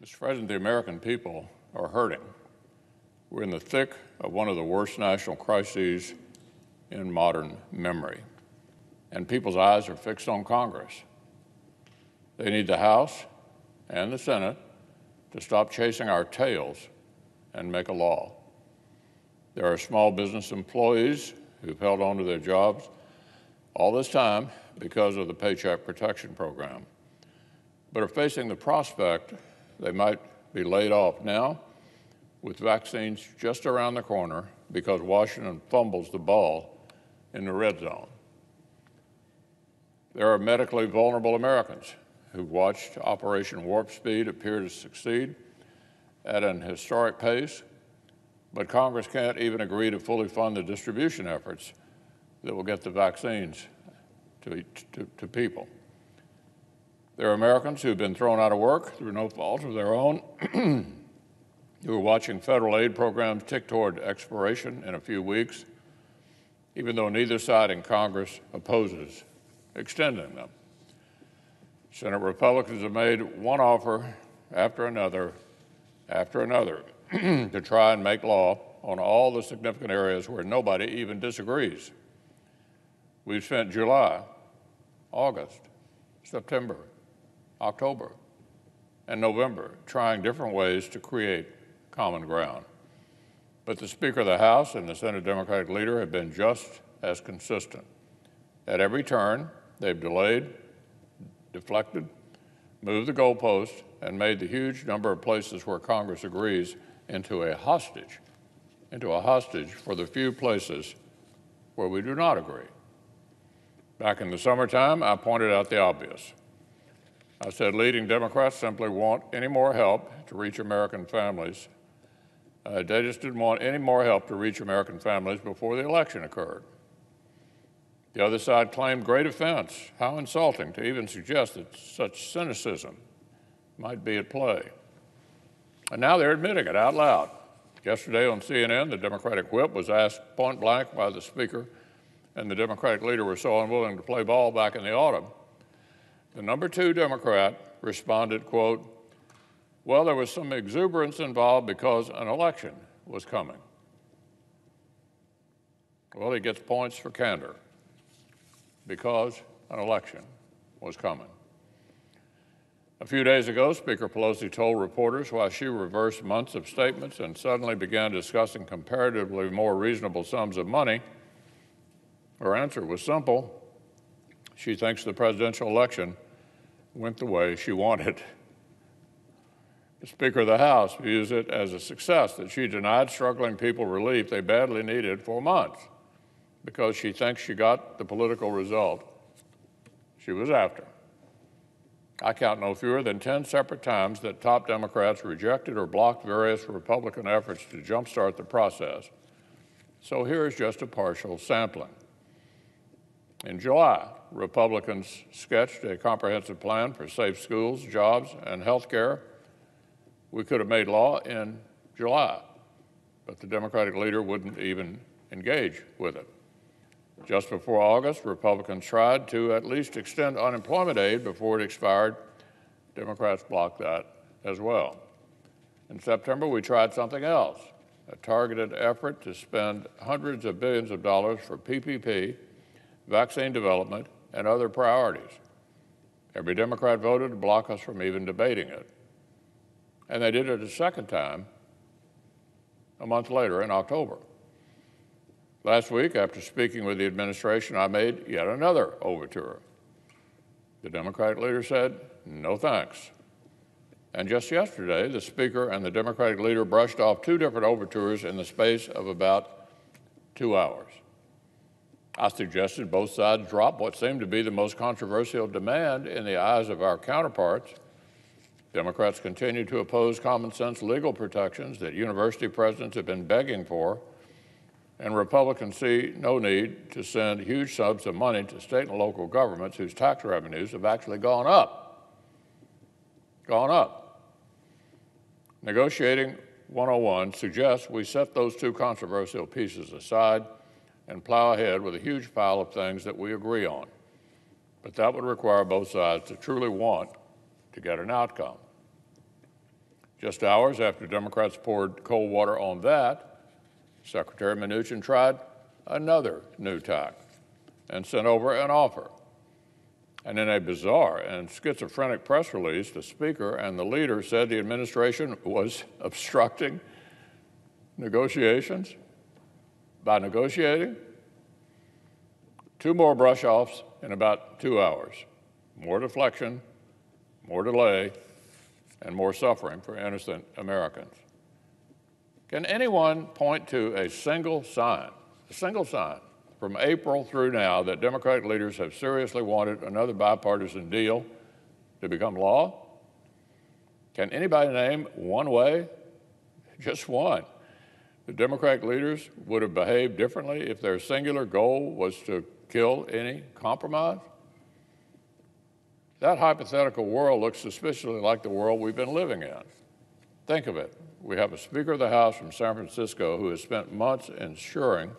Mr. President, the American people are hurting. We're in the thick of one of the worst national crises in modern memory, and people's eyes are fixed on Congress. They need the House and the Senate to stop chasing our tails and make a law. There are small business employees who've held on to their jobs all this time because of the Paycheck Protection Program, but are facing the prospect they might be laid off now with vaccines just around the corner because Washington fumbles the ball in the red zone. There are medically vulnerable Americans who watched Operation Warp Speed appear to succeed at an historic pace, but Congress can't even agree to fully fund the distribution efforts that will get the vaccines to people. There are Americans who've been thrown out of work through no fault of their own, who are watching federal aid programs tick toward expiration in a few weeks, even though neither side in Congress opposes extending them. Senate Republicans have made one offer after another to try and make law on all the significant areas where nobody even disagrees. We've spent July, August, September, October, and November trying different ways to create common ground. But the Speaker of the House and the Senate Democratic leader have been just as consistent. At every turn, they've delayed, deflected, moved the goalpost, and made the huge number of places where Congress agrees into a hostage for the few places where we do not agree. Back in the summertime, I pointed out the obvious. I said leading Democrats simply want any more help to reach American families. They just didn't want any more help to reach American families before the election occurred. The other side claimed great offense. How insulting to even suggest that such cynicism might be at play. And now they're admitting it out loud. Yesterday on CNN, the Democratic whip was asked point blank why the Speaker and the Democratic leader were so unwilling to play ball back in the autumn. The number 2 Democrat responded, quote, "Well, there was some exuberance involved because an election was coming." Well, he gets points for candor because an election was coming. A few days ago, Speaker Pelosi told reporters why she reversed months of statements and suddenly began discussing comparatively more reasonable sums of money. Her answer was simple. She thinks the presidential election went the way she wanted. The Speaker of the House views it as a success that she denied struggling people relief they badly needed for months because she thinks she got the political result she was after. I count no fewer than 10 separate times that top Democrats rejected or blocked various Republican efforts to jumpstart the process. So here's just a partial sampling. In July, Republicans sketched a comprehensive plan for safe schools, jobs, and health care. We could have made law in July, but the Democratic leader wouldn't even engage with it. Just before August, Republicans tried to at least extend unemployment aid before it expired. Democrats blocked that as well. In September, we tried something else, a targeted effort to spend hundreds of billions of dollars for PPP, vaccine development, and other priorities. Every Democrat voted to block us from even debating it. And they did it a second time a month later in October. Last week, after speaking with the administration, I made yet another overture. The Democratic leader said, no thanks. And just yesterday, the Speaker and the Democratic leader brushed off 2 different overtures in the space of about 2 hours. I suggested both sides drop what seemed to be the most controversial demand in the eyes of our counterparts. Democrats continue to oppose common sense legal protections that university presidents have been begging for, and Republicans see no need to send huge sums of money to state and local governments whose tax revenues have actually gone up. Negotiating 101 suggests we set those 2 controversial pieces aside and plow ahead with a huge pile of things that we agree on. But that would require both sides to truly want to get an outcome. Just hours after Democrats poured cold water on that, Secretary Mnuchin tried another new tack and sent over an offer. And in a bizarre and schizophrenic press release, the Speaker and the leader said the administration was obstructing negotiations by negotiating. 2 more brush-offs in about 2 hours. More deflection, more delay, and more suffering for innocent Americans. Can anyone point to a single sign from April through now that Democratic leaders have seriously wanted another bipartisan deal to become law? Can anybody name one way? Just one. The Democratic leaders would have behaved differently if their singular goal was to kill any compromise? That hypothetical world looks suspiciously like the world we've been living in. Think of it. We have a Speaker of the House from San Francisco who has spent months ensuring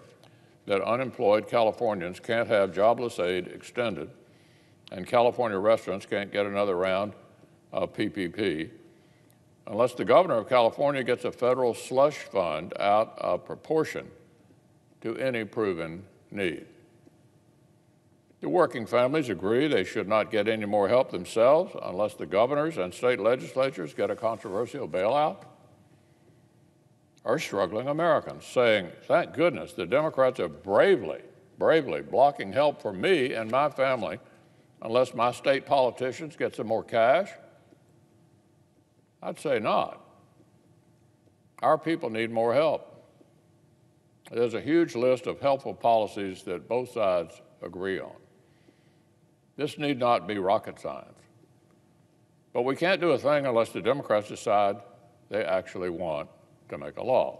that unemployed Californians can't have jobless aid extended and California restaurants can't get another round of PPP unless the governor of California gets a federal slush fund out of proportion to any proven need. The working families agree they should not get any more help themselves unless the governors and state legislatures get a controversial bailout. Our struggling Americans saying, thank goodness the Democrats are bravely blocking help for me and my family unless my state politicians get some more cash? I'd say not. Our people need more help. There's a huge list of helpful policies that both sides agree on. This need not be rocket science. But we can't do a thing unless the Democrats decide they actually want to make a law.